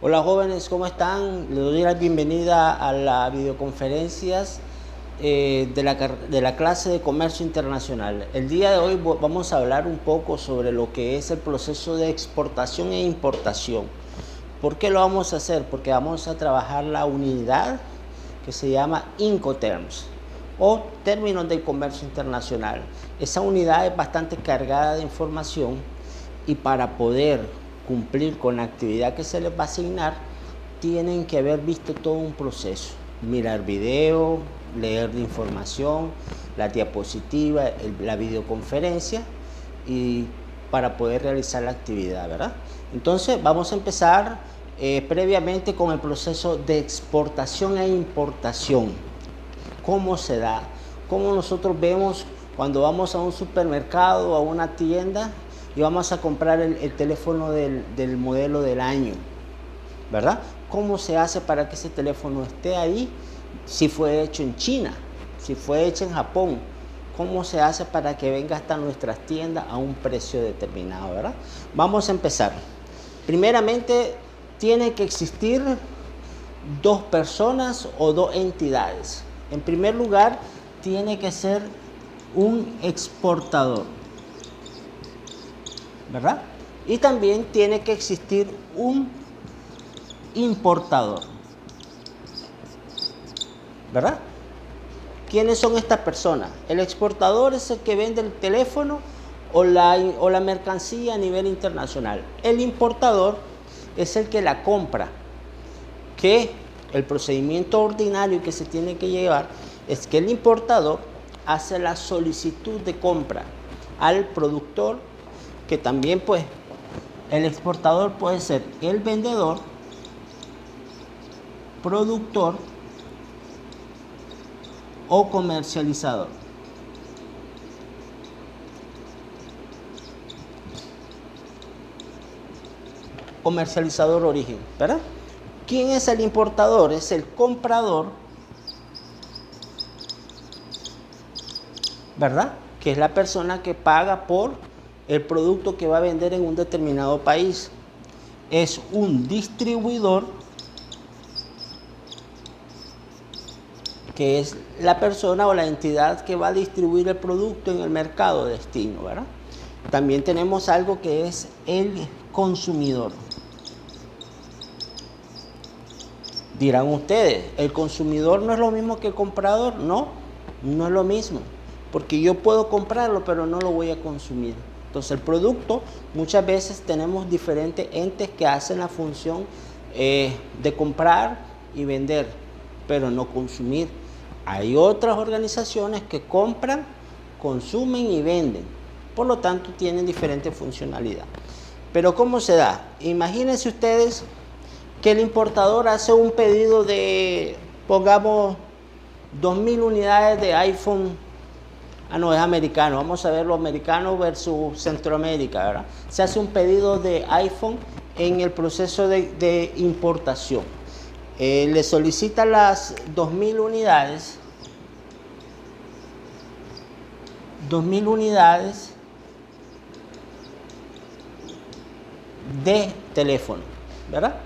Hola jóvenes, ¿cómo están? Les doy la bienvenida a las videoconferencias de la clase de Comercio Internacional. El día de hoy vamos a hablar un poco sobre lo que es el proceso de exportación e importación. ¿Por qué lo vamos a hacer? Porque vamos a trabajar la unidad que se llama Incoterms o términos del comercio internacional. Esa unidad es bastante cargada de información y para poder cumplir con la actividad que se les va a asignar, tienen que haber visto todo un proceso. Mirar video, leer la información, la diapositiva, la videoconferencia y para poder realizar la actividad, ¿verdad? Entonces vamos a empezar previamente con el proceso de exportación e importación. ¿Cómo se da? ¿Cómo nosotros vemos cuando vamos a un supermercado o a una tienda y vamos a comprar el teléfono del modelo del año? ¿Verdad? ¿Cómo se hace para que ese teléfono esté ahí? Si fue hecho en China, si fue hecho en Japón, ¿cómo se hace para que venga hasta nuestras tiendas a un precio determinado, ¿verdad? Vamos a empezar. Primeramente, tiene que existir dos personas o dos entidades. En primer lugar, tiene que ser un exportador, ¿verdad? Y también tiene que existir un importador, ¿verdad? ¿Quiénes son estas personas? El exportador es el que vende el teléfono o la mercancía a nivel internacional. El importador es el que la compra, que el procedimiento ordinario que se tiene que llevar es que el importador hace la solicitud de compra al productor, que también pues el exportador puede ser el vendedor, productor o comercializador. Comercializador origen, ¿verdad? ¿Quién es el importador? Es el comprador, ¿verdad? Que es la persona que paga por el producto que va a vender en un determinado país. Es un distribuidor, que es la persona o la entidad que va a distribuir el producto en el mercado de destino, ¿verdad? También tenemos algo que es el consumidor. Dirán ustedes, ¿el consumidor no es lo mismo que el comprador? No, no es lo mismo, porque yo puedo comprarlo, pero no lo voy a consumir. Entonces el producto, muchas veces tenemos diferentes entes que hacen la función de comprar y vender, pero no consumir. Hay otras organizaciones que compran, consumen y venden, por lo tanto tienen diferente funcionalidad. Pero ¿cómo se da? Imagínense ustedes que el importador hace un pedido de, pongamos, 2.000 unidades de iPhone. No, es americano. Vamos a ver lo americano versus Centroamérica, ¿verdad? Se hace un pedido de iPhone en el proceso de importación. Le solicita las 2.000 unidades. 2.000 unidades de teléfono, ¿verdad?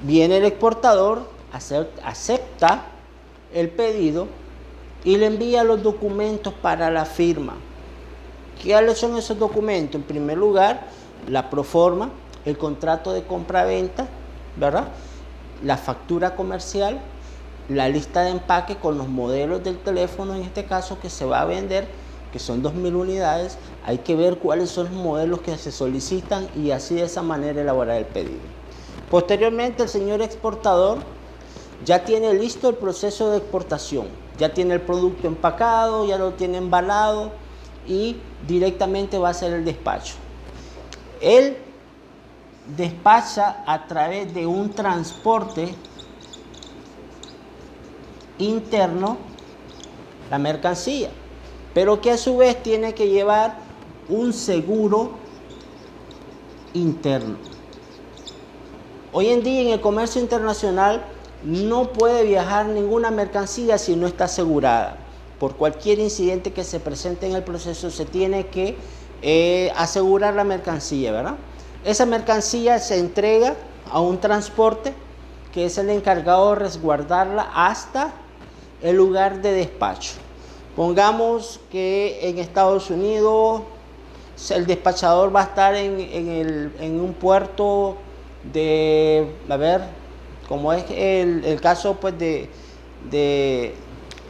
Viene el exportador, acepta el pedido y le envía los documentos para la firma. ¿Cuáles son esos documentos? En primer lugar, la proforma, el contrato de compra-venta, ¿verdad? La factura comercial, la lista de empaque con los modelos del teléfono, en este caso, que se va a vender, que son 2.000 unidades. Hay que ver cuáles son los modelos que se solicitan y así de esa manera elaborar el pedido. Posteriormente, el señor exportador ya tiene listo el proceso de exportación, ya tiene el producto empacado, ya lo tiene embalado y directamente va a hacer el despacho. Él despacha a través de un transporte interno la mercancía, pero que a su vez tiene que llevar un seguro interno. Hoy en día en el comercio internacional no puede viajar ninguna mercancía si no está asegurada. Por cualquier incidente que se presente en el proceso se tiene que asegurar la mercancía, ¿verdad? Esa mercancía se entrega a un transporte que es el encargado de resguardarla hasta el lugar de despacho. Pongamos que en Estados Unidos el despachador va a estar en un puerto de, a ver, como es el caso pues de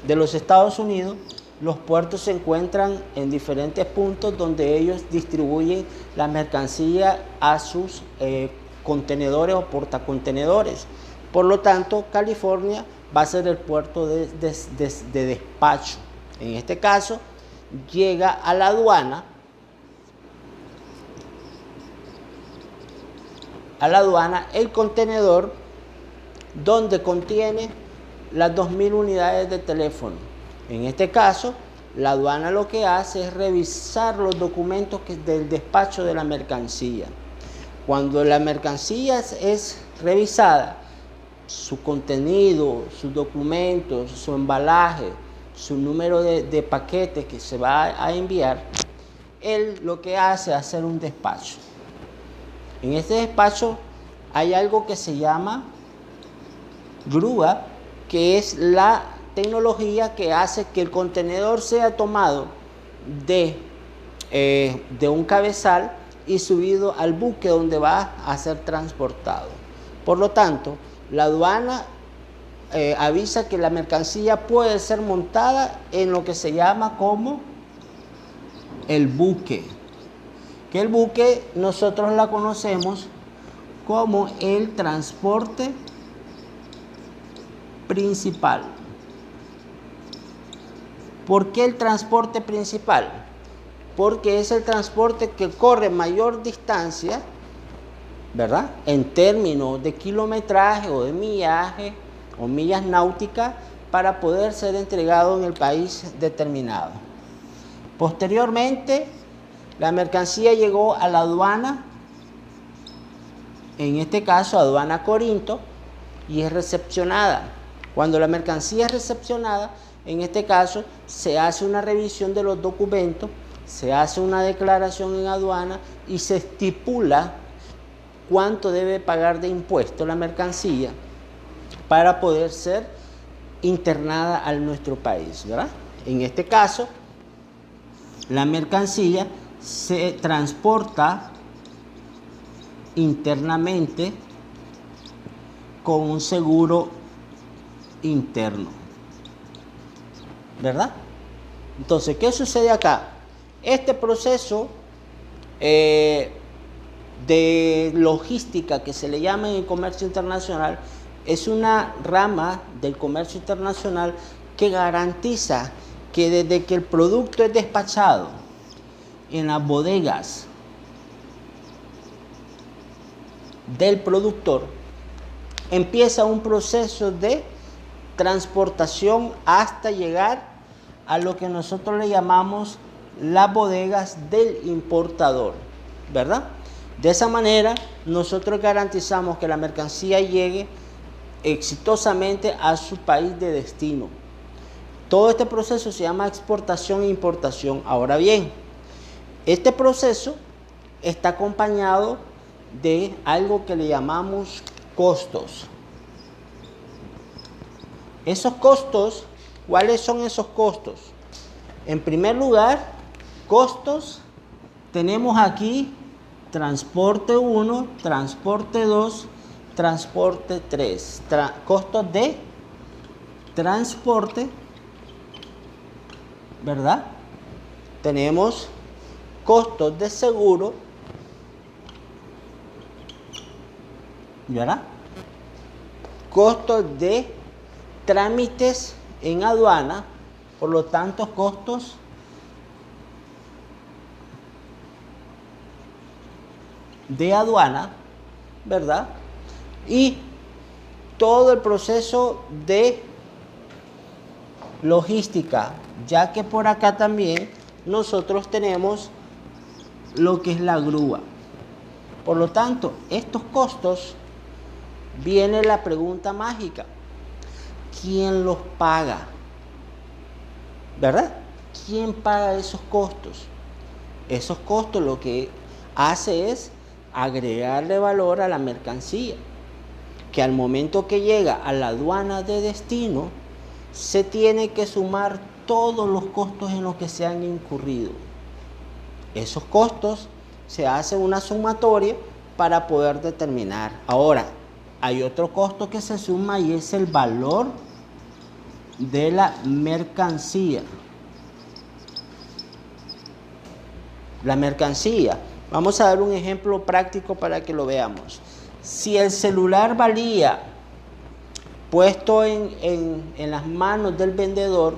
los Estados Unidos. Los puertos se encuentran en diferentes puntos donde ellos distribuyen la mercancía a sus contenedores o portacontenedores. Por lo tanto, California va a ser el puerto de despacho. En este caso, llega a la aduana, el contenedor donde contiene las 2.000 unidades de teléfono. En este caso, la aduana lo que hace es revisar los documentos del despacho de la mercancía. Cuando la mercancía es revisada, su contenido, sus documentos, su embalaje, su número de paquetes que se va a enviar, él lo que hace es hacer un despacho. En este despacho hay algo que se llama grúa, que es la tecnología que hace que el contenedor sea tomado de un cabezal y subido al buque donde va a ser transportado. Por lo tanto, la aduana avisa que la mercancía puede ser montada en lo que se llama como el buque. Que el buque nosotros la conocemos como el transporte principal. ¿Por qué el transporte principal? Porque es el transporte que corre mayor distancia, ¿verdad? En términos de kilometraje o de millaje o millas náuticas para poder ser entregado en el país determinado. Posteriormente, la mercancía llegó a la aduana, en este caso aduana Corinto, y es recepcionada. Cuando la mercancía es recepcionada, en este caso se hace una revisión de los documentos, se hace una declaración en aduana y se estipula cuánto debe pagar de impuesto la mercancía para poder ser internada a nuestro país, ¿verdad? En este caso, la mercancía se transporta internamente con un seguro interno, ¿verdad? Entonces, ¿qué sucede acá? Este proceso de logística que se le llama en el comercio internacional es una rama del comercio internacional que garantiza que desde que el producto es despachado en las bodegas del productor, empieza un proceso de transportación hasta llegar a lo que nosotros le llamamos las bodegas del importador, ¿verdad? De esa manera, nosotros garantizamos que la mercancía llegue exitosamente a su país de destino. Todo este proceso se llama exportación e importación. Ahora bien, este proceso está acompañado de algo que le llamamos costos. Esos costos, ¿cuáles son esos costos? En primer lugar, costos, tenemos aquí transporte 1, transporte 2, transporte 3. Costos de transporte, ¿verdad? Tenemos costos de seguro, ¿verdad? Costos de trámites en aduana, por lo tanto, costos de aduana, ¿verdad? Y todo el proceso de logística, ya que por acá también nosotros tenemos lo que es la grúa. Por lo tanto, estos costos, viene la pregunta mágica: ¿quién los paga? ¿Verdad? ¿Quién paga esos costos? Esos costos lo que hace es agregarle valor a la mercancía, que al momento que llega a la aduana de destino, se tiene que sumar todos los costos en los que se han incurrido. Esos costos se hace una sumatoria para poder determinar. Ahora, hay otro costo que se suma y es el valor de la mercancía. La mercancía. Vamos a dar un ejemplo práctico para que lo veamos. Si el celular valía, puesto en las manos del vendedor,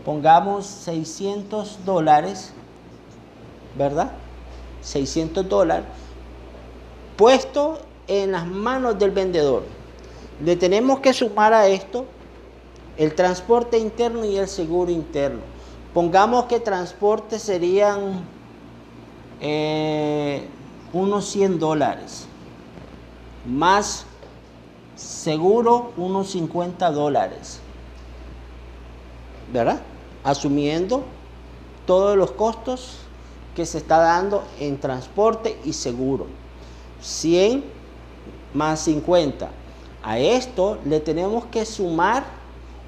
pongamos $600, ¿verdad? $600, puesto en las manos del vendedor. Le tenemos que sumar a esto el transporte interno y el seguro interno. Pongamos que transporte serían unos $100, más seguro unos $50, ¿verdad? Asumiendo todos los costos que se está dando en transporte y seguro. 100 más 50. A esto le tenemos que sumar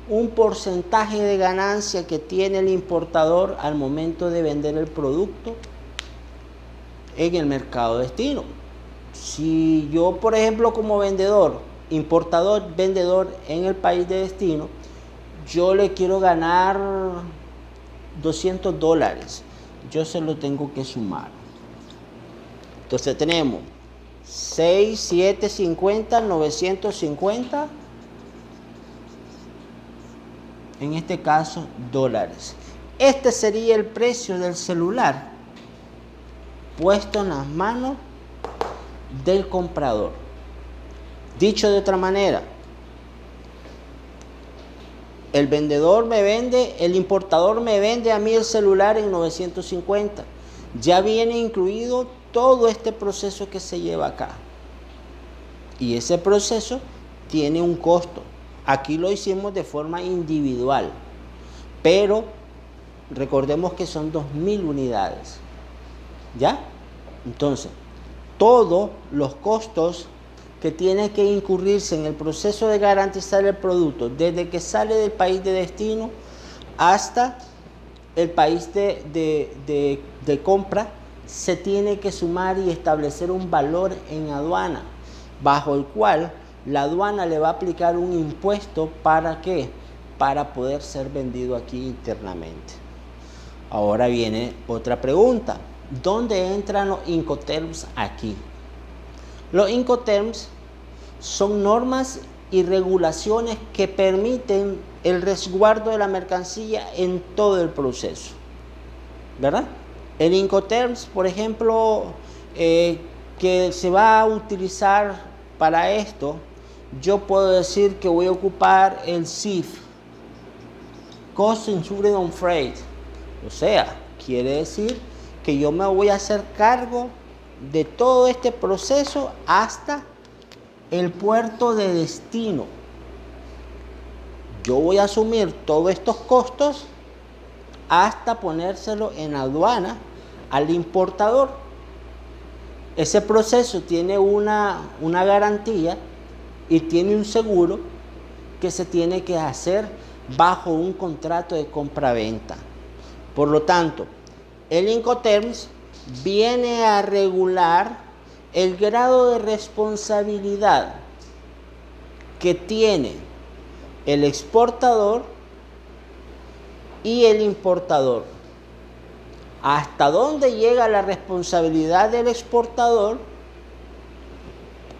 un porcentaje de ganancia que tiene el importador al momento de vender el producto en el mercado destino. Si yo, por ejemplo, como vendedor, importador, vendedor en el país de destino, yo le quiero ganar $200, yo se lo tengo que sumar. Entonces tenemos 6, 7, 50, 950, en este caso dólares. Este sería el precio del celular puesto en las manos del comprador. Dicho de otra manera, el vendedor me vende, el importador me vende a mí el celular en 950. Ya viene incluido todo este proceso que se lleva acá. Y ese proceso tiene un costo. Aquí lo hicimos de forma individual, pero recordemos que son 2.000 unidades. ¿Ya? Entonces, todos los costos que tiene que incurrirse en el proceso de garantizar el producto, desde que sale del país de destino hasta el país de compra, se tiene que sumar y establecer un valor en aduana, bajo el cual la aduana le va a aplicar un impuesto. ¿Para qué? Para poder ser vendido aquí internamente. Ahora viene otra pregunta. ¿Dónde entran los Incoterms aquí? Los Incoterms son normas y regulaciones que permiten el resguardo de la mercancía en todo el proceso, ¿verdad? El Incoterms, por ejemplo, que se va a utilizar para esto, yo puedo decir que voy a ocupar el CIF, Cost Included on Freight. O sea, quiere decir que yo me voy a hacer cargo de todo este proceso hasta el puerto de destino. Yo voy a asumir todos estos costos hasta ponérselo en aduana al importador. Ese proceso tiene una garantía y tiene un seguro que se tiene que hacer bajo un contrato de compra-venta. Por lo tanto, el Incoterms viene a regular el grado de responsabilidad que tiene el exportador y el importador. ¿Hasta dónde llega la responsabilidad del exportador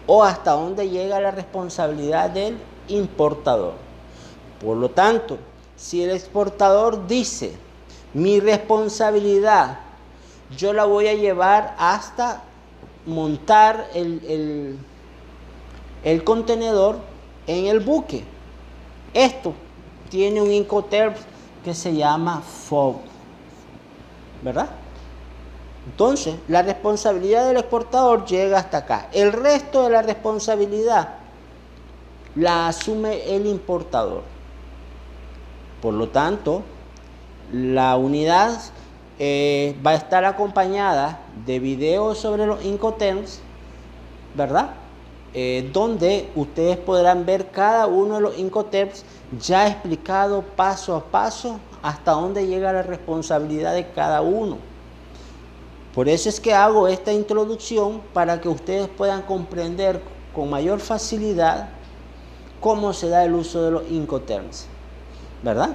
o hasta dónde llega la responsabilidad del importador? Por lo tanto, si el exportador dice, mi responsabilidad yo la voy a llevar hasta montar el contenedor en el buque, esto tiene un Incoterms que se llama FOB, ¿verdad? Entonces, la responsabilidad del exportador llega hasta acá. El resto de la responsabilidad la asume el importador. Por lo tanto, la unidad va a estar acompañada de videos sobre los Incoterms, ¿verdad? Donde ustedes podrán ver cada uno de los Incoterms ya explicado paso a paso hasta dónde llega la responsabilidad de cada uno. Por eso es que hago esta introducción, para que ustedes puedan comprender con mayor facilidad cómo se da el uso de los Incoterms, ¿verdad?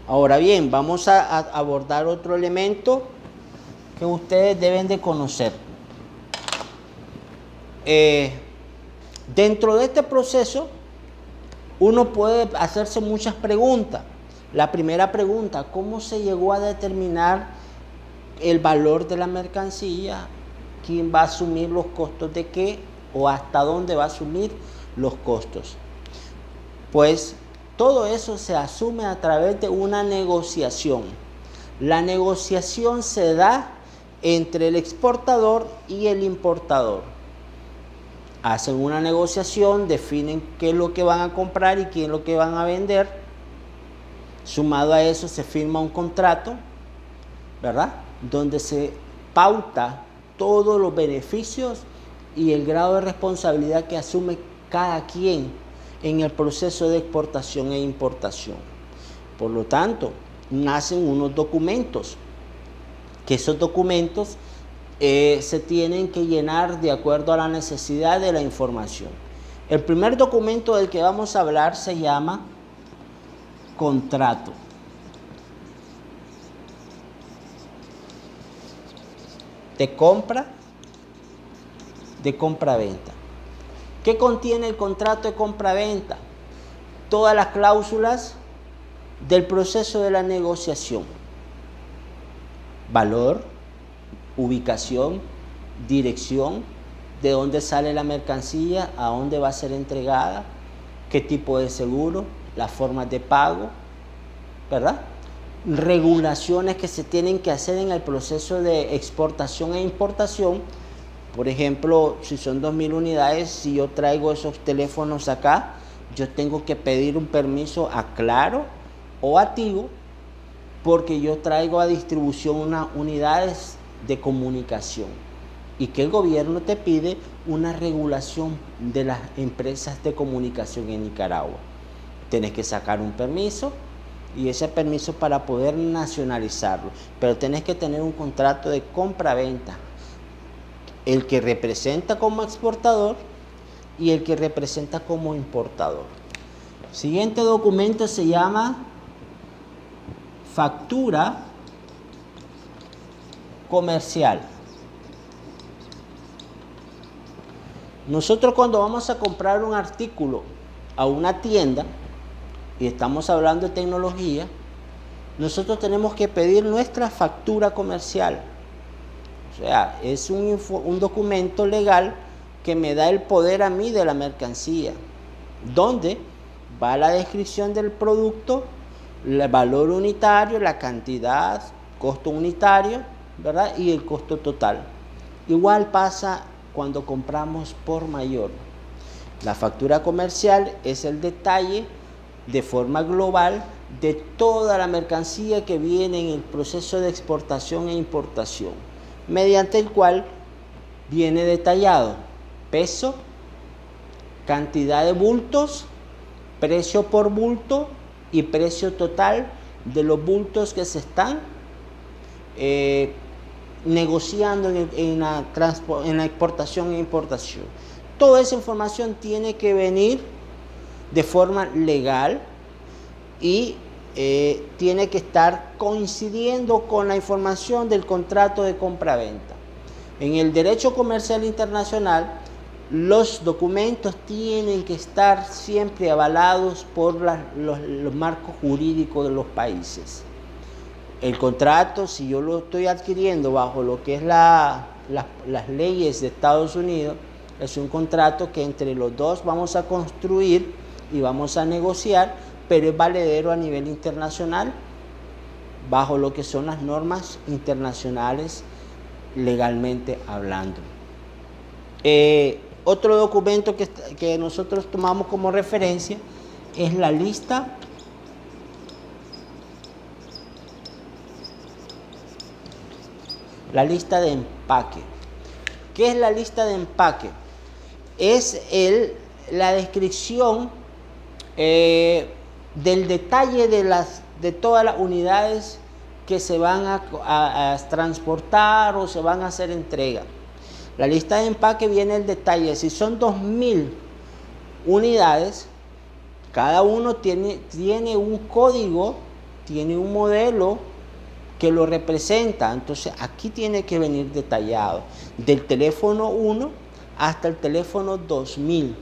Ahora bien, vamos a abordar otro elemento que ustedes deben de conocer. Dentro de este proceso, uno puede hacerse muchas preguntas. La primera pregunta: ¿cómo se llegó a determinar el valor de la mercancía? ¿Quién va a asumir los costos de qué? ¿O hasta dónde va a asumir los costos? Pues todo eso se asume a través de una negociación. La negociación se da entre el exportador y el importador. Hacen una negociación, definen qué es lo que van a comprar y qué es lo que van a vender. Sumado a eso se firma un contrato, ¿verdad?, donde se pauta todos los beneficios y el grado de responsabilidad que asume cada quien en el proceso de exportación e importación. Por lo tanto, nacen unos documentos, que esos documentos se tienen que llenar de acuerdo a la necesidad de la información. El primer documento del que vamos a hablar se llama contrato. De compra-venta. ¿Qué contiene el contrato de compra-venta? Todas las cláusulas del proceso de la negociación: valor, ubicación, dirección, de dónde sale la mercancía, a dónde va a ser entregada, qué tipo de seguro, las formas de pago, ¿verdad? Regulaciones que se tienen que hacer en el proceso de exportación e importación. Por ejemplo, si son 2.000 unidades, si yo traigo esos teléfonos acá, yo tengo que pedir un permiso a Claro o a Tigo, porque yo traigo a distribución unas unidades de comunicación, y que el gobierno te pide una regulación de las empresas de comunicación en Nicaragua. Tienes que sacar un permiso, y ese permiso para poder nacionalizarlo, pero tienes que tener un contrato de compra-venta, el que representa como exportador y el que representa como importador. Siguiente documento se llama factura comercial. Nosotros, cuando vamos a comprar un artículo a una tienda, y estamos hablando de tecnología, nosotros tenemos que pedir nuestra factura comercial. O sea, es un documento legal que me da el poder a mí de la mercancía, donde va la descripción del producto, el valor unitario, la cantidad, costo unitario, ¿verdad?, y el costo total. Igual pasa cuando compramos por mayor. La factura comercial es el detalle de forma global de toda la mercancía que viene en el proceso de exportación e importación, mediante el cual viene detallado peso, cantidad de bultos, precio por bulto y precio total de los bultos que se están negociando en la exportación e importación. Toda esa información tiene que venir de forma legal y tiene que estar coincidiendo con la información del contrato de compra-venta. En el derecho comercial internacional, los documentos tienen que estar siempre avalados por los marcos jurídicos de los países. El contrato, si yo lo estoy adquiriendo bajo lo que es las leyes de Estados Unidos, es un contrato que entre los dos vamos a construir y vamos a negociar, pero es valedero a nivel internacional, bajo lo que son las normas internacionales legalmente hablando. Otro documento que nosotros tomamos como referencia es la lista la lista de empaque. ¿Qué es la lista de empaque? Es la descripción del detalle de todas las unidades que se van a transportar o se van a hacer entrega. La lista de empaque viene el detalle. Si son 2.000 unidades, cada uno tiene un código, tiene un modelo que lo representa. Entonces aquí tiene que venir detallado, del teléfono 1 hasta el teléfono 2000.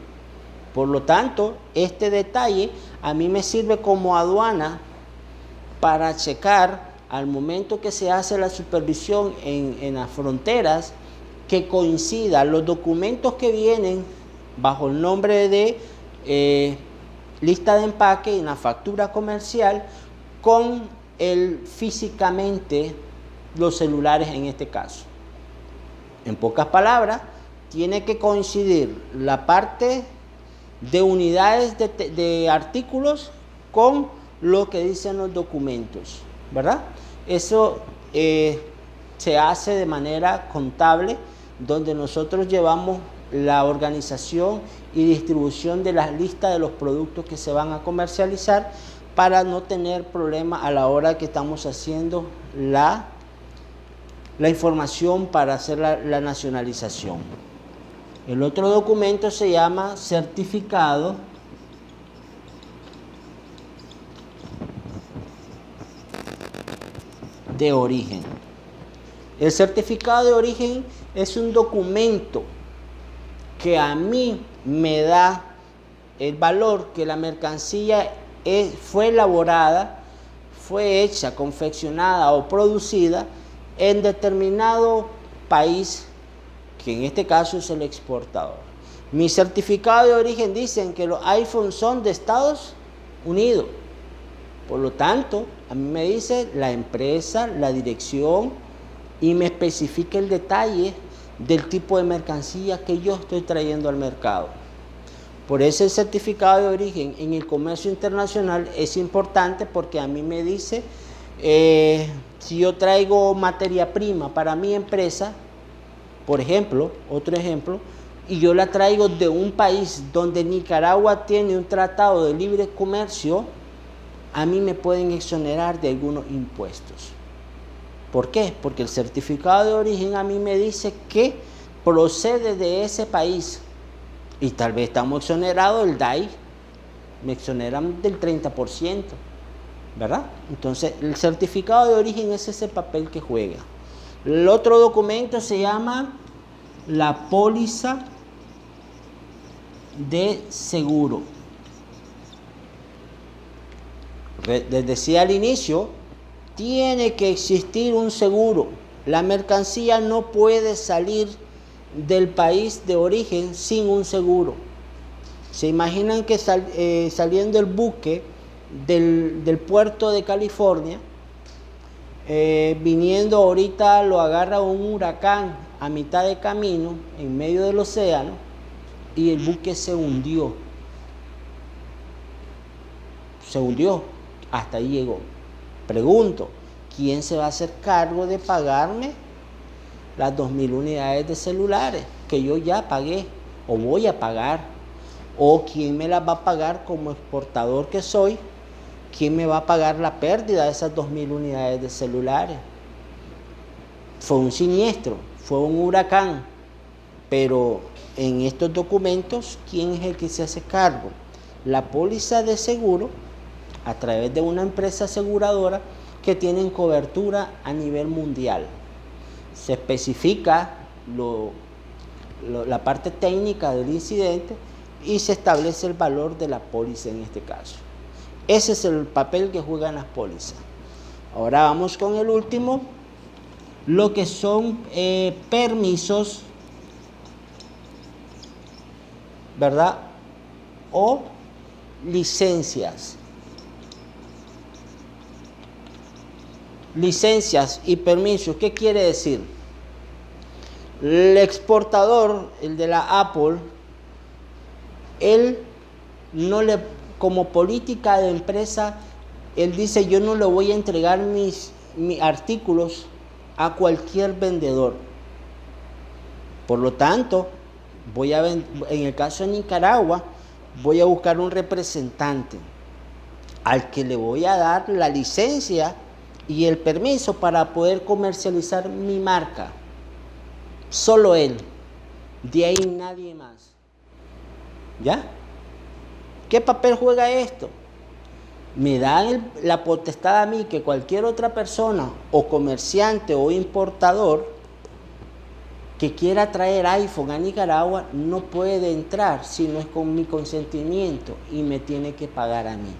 Por lo tanto, este detalle a mí me sirve como aduana para checar al momento que se hace la supervisión en las fronteras, que coincidan los documentos que vienen bajo el nombre de lista de empaque en la factura comercial con físicamente los celulares en este caso. En pocas palabras, tiene que coincidir la parte de unidades de artículos con lo que dicen los documentos, ¿verdad? Eso se hace de manera contable, donde nosotros llevamos la organización y distribución de las listas de los productos que se van a comercializar para no tener problemas a la hora que estamos haciendo la información para hacer la nacionalización. El otro documento se llama certificado de origen. El certificado de origen es un documento que a mí me da el valor que la mercancía fue elaborada, fue hecha, confeccionada o producida en determinado país, que en este caso es el exportador. Mi certificado de origen dicen que los iPhones son de Estados Unidos. Por lo tanto, a mí me dice la empresa, la dirección y me especifica el detalle del tipo de mercancía que yo estoy trayendo al mercado. Por eso el certificado de origen en el comercio internacional es importante, porque a mí me dice si yo traigo materia prima para mi empresa, por ejemplo, otro ejemplo, y yo la traigo de un país donde Nicaragua tiene un tratado de libre comercio, a mí me pueden exonerar de algunos impuestos. ¿Por qué? Porque el certificado de origen a mí me dice que procede de ese país. Y tal vez estamos exonerados del DAI, me exoneran del 30%, ¿verdad? Entonces, el certificado de origen es ese papel que juega. El otro documento se llama la póliza de seguro. Les decía al inicio, tiene que existir un seguro. La mercancía no puede salir del país de origen sin un seguro. ¿Se imaginan que saliendo el buque del puerto de California, viniendo ahorita lo agarra un huracán a mitad de camino, en medio del océano, y el buque se hundió? Se hundió, hasta ahí llegó. Pregunto, ¿quién se va a hacer cargo de pagarme las 2.000 unidades de celulares que yo ya pagué o voy a pagar? ¿O quién me las va a pagar como exportador que soy? ¿Quién me va a pagar la pérdida de esas 2.000 unidades de celulares? Fue un siniestro, fue un huracán, pero en estos documentos, ¿quién es el que se hace cargo? La póliza de seguro, a través de una empresa aseguradora que tienen cobertura a nivel mundial. Se especifica la parte técnica del incidente y se establece el valor de la póliza en este caso. Ese es el papel que juegan las pólizas. Ahora vamos con el último, lo que son permisos, ¿verdad? O licencias. Licencias y permisos, ¿qué quiere decir? El exportador, el de la Apple, él no le, como política de empresa, él dice: yo no le voy a entregar mis artículos a cualquier vendedor. Por lo tanto, en el caso de Nicaragua, voy a buscar un representante al que le voy a dar la licencia y el permiso para poder comercializar mi marca. Solo él. De ahí nadie más. ¿Ya? ¿Qué papel juega esto? Me dan la potestad a mí que cualquier otra persona o comerciante o importador que quiera traer iPhone a Nicaragua no puede entrar si no es con mi consentimiento y me tiene que pagar a mí.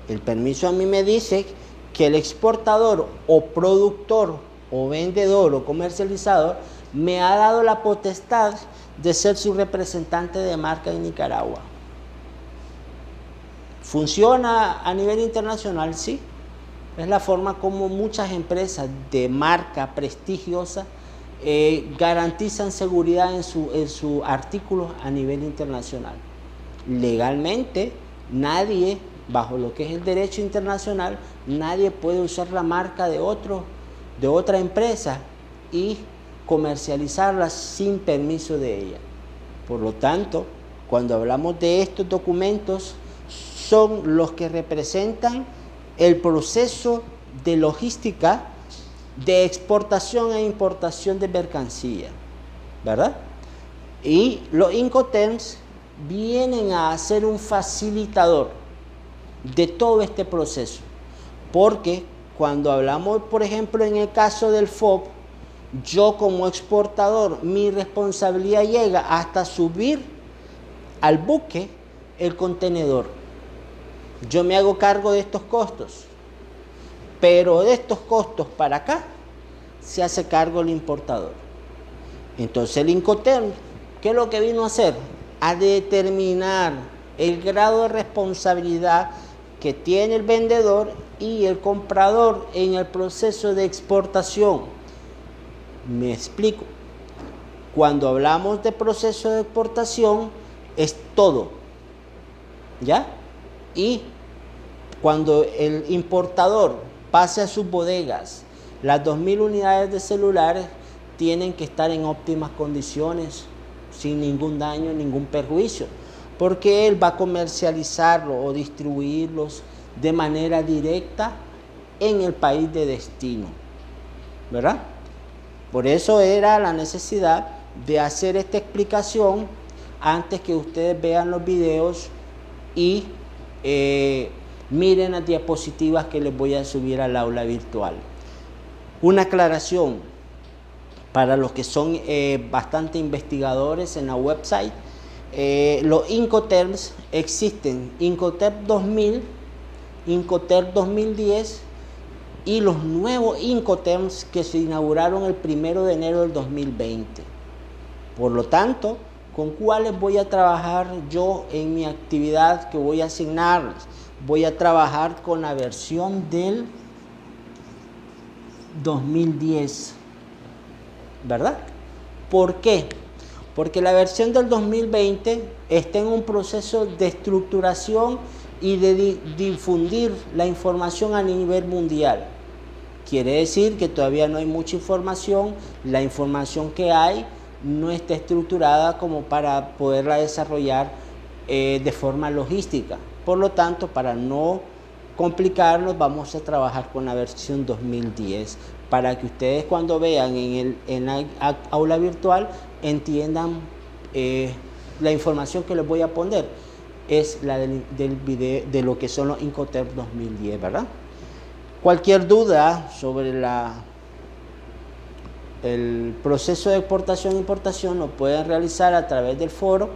El permiso a mí me dice que el exportador o productor o vendedor o comercializador me ha dado la potestad de ser su representante de marca en Nicaragua. ¿Funciona a nivel internacional? Sí. Es la forma como muchas empresas de marca prestigiosa garantizan seguridad en sus artículos a nivel internacional. Legalmente, nadie, bajo lo que es el derecho internacional, nadie puede usar la marca de otra empresa y comercializarla sin permiso de ella. Por lo tanto, cuando hablamos de estos documentos, son los que representan el proceso de logística de exportación e importación de mercancía, ¿verdad? Y los Incoterms vienen a ser un facilitador de todo este proceso, porque cuando hablamos, por ejemplo, en el caso del FOB, yo como exportador, mi responsabilidad llega hasta subir al buque el contenedor. Yo me hago cargo de estos costos, pero de estos costos para acá se hace cargo el importador. Entonces el Incoterm, ¿qué es lo que vino a hacer? A determinar el grado de responsabilidad que tiene el vendedor y el comprador en el proceso de exportación. Me explico. Cuando hablamos de proceso de exportación, es todo, ¿ya? Y cuando el importador pase a sus bodegas, las 2.000 unidades de celulares tienen que estar en óptimas condiciones, sin ningún daño, ningún perjuicio, porque él va a comercializarlo o distribuirlos de manera directa en el país de destino, ¿verdad? Por eso era la necesidad de hacer esta explicación antes que ustedes vean los videos y miren las diapositivas que les voy a subir al aula virtual. Una aclaración para los que son bastante investigadores en la website. Los Incoterms existen, Incoterm 2000, Incoterm 2010 y los nuevos Incoterms que se inauguraron el 1 de enero del 2020. Por lo tanto, ¿con cuáles voy a trabajar yo en mi actividad que voy a asignarles? Voy a trabajar con la versión del 2010, ¿verdad? ¿Por qué? Porque la versión del 2020 está en un proceso de estructuración y de difundir la información a nivel mundial. Quiere decir que todavía no hay mucha información, la información que hay no está estructurada como para poderla desarrollar de forma logística. Por lo tanto, para no complicarnos, vamos a trabajar con la versión 2010 para que ustedes cuando vean en la aula virtual entiendan la información que les voy a poner es la del video de lo que son los Incoterm 2010, ¿verdad? Cualquier duda sobre el proceso de exportación e importación lo pueden realizar a través del foro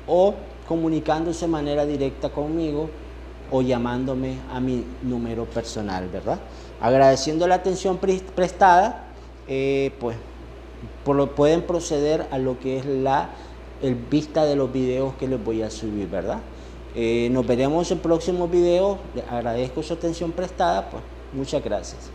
o comunicándose de manera directa conmigo o llamándome a mi número personal, ¿verdad? Agradeciendo la atención prestada, pues pueden proceder a lo que es el vista de los videos que les voy a subir, ¿verdad? Nos veremos en el próximo video. Les agradezco su atención prestada, pues muchas gracias.